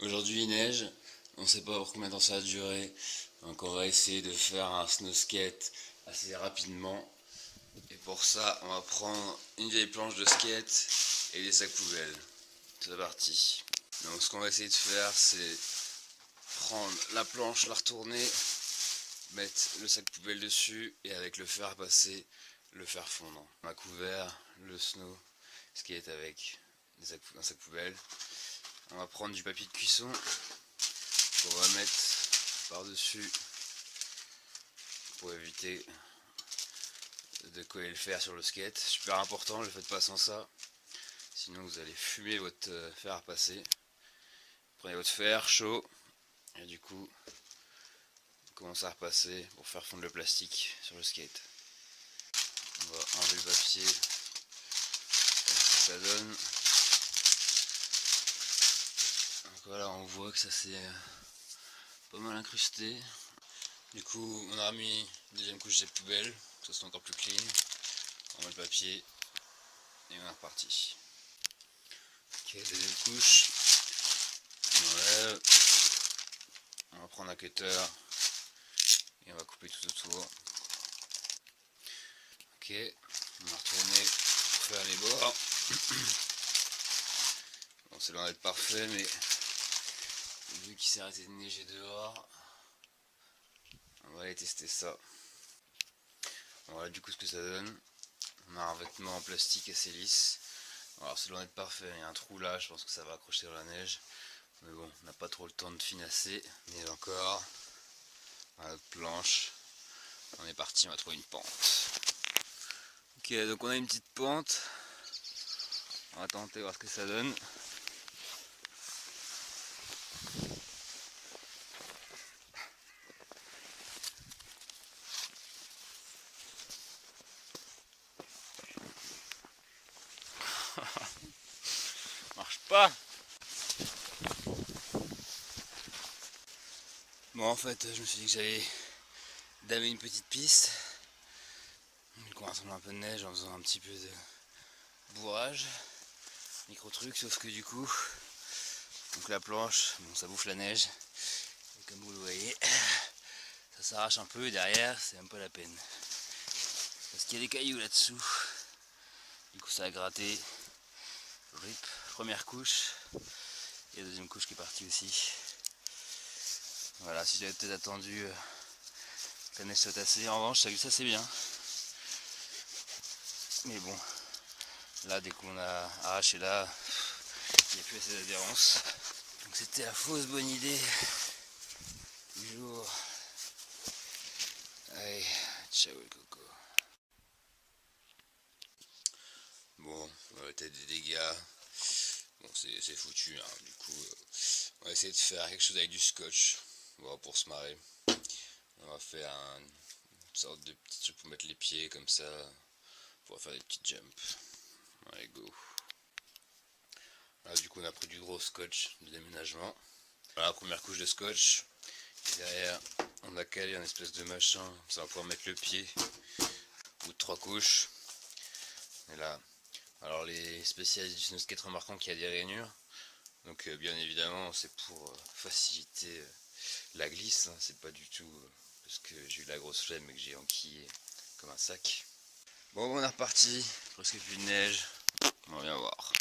Aujourd'hui il neige, on sait pas pour combien de temps ça va durer, donc on va essayer de faire un snow skate assez rapidement. Et pour ça, on va prendre une vieille planche de skate et des sacs poubelles. C'est parti. Donc ce qu'on va essayer de faire, c'est prendre la planche, la retourner, mettre le sac poubelle dessus et avec le fer à passer, le faire fondre. On a couvert le snow skate avec un sac poubelle. On va prendre du papier de cuisson qu'on va mettre par-dessus pour éviter de coller le fer sur le skate. Super important, ne le faites pas sans ça, sinon vous allez fumer votre fer à passer. Prenez votre fer chaud et du coup vous commencez à repasser pour faire fondre le plastique sur le skate. On va enlever le papier, voir ce que ça donne. Donc voilà, on voit que ça s'est pas mal incrusté. Du coup on a remis une deuxième couche des poubelles, ça c'est encore plus clean. On met le papier et on est reparti. Ok, deuxième couche, on enlève, on va prendre un cutter et on va couper tout autour. Ok, on va retourner pour faire les bords. Bon, c'est loin d'être parfait, mais vu qu'il s'est arrêté de neiger dehors, on va aller tester ça. Voilà du coup ce que ça donne. On a un vêtement en plastique assez lisse. Alors c'est loin d'être parfait, il y a un trou là, je pense que ça va accrocher dans la neige. Mais bon, on n'a pas trop le temps de finasser. Mais encore, à notre planche, on est parti, on va trouver une pente. Ok, donc on a une petite pente. On va tenter voir ce que ça donne. Marche pas. Bon, en fait, je me suis dit que j'allais damer une petite piste. Donc on va rassembler un peu de neige en faisant un petit peu de bourrage. Micro truc, sauf que du coup, donc la planche, bon, ça bouffe la neige. Et comme vous le voyez, ça s'arrache un peu et derrière, c'est même pas la peine. Parce qu'il y a des cailloux là-dessous. Du coup, ça a gratté. Rip, première couche. Et la deuxième couche qui est partie aussi. Voilà, si j'avais peut-être attendu que la neige soit tassée, en revanche, ça glisse assez bien. Mais bon, là, dès qu'on a arraché là, il n'y a plus assez d'adhérence. Donc c'était la fausse bonne idée du jour. Allez, ciao le coco. Bon, peut-être des dégâts. Bon, c'est foutu, hein. Du coup, on va essayer de faire quelque chose avec du scotch. Bon, pour se marrer. On va faire une sorte de petit truc pour mettre les pieds comme ça. Pour faire des petits jumps. Allez, go. Voilà, du coup, on a pris du gros scotch de déménagement. Voilà, première couche de scotch. Et derrière, on a calé un espèce de machin. Ça va pouvoir mettre le pied. Au bout de 3 couches. Et là, alors les spécialistes du snow skate remarquant qu'il y a des rainures. Donc bien évidemment, c'est pour faciliter la glisse. Hein. C'est pas du tout parce que j'ai eu la grosse flemme et que j'ai enquillé comme un sac. Bon, on est reparti. Presque plus de neige. On va bien voir.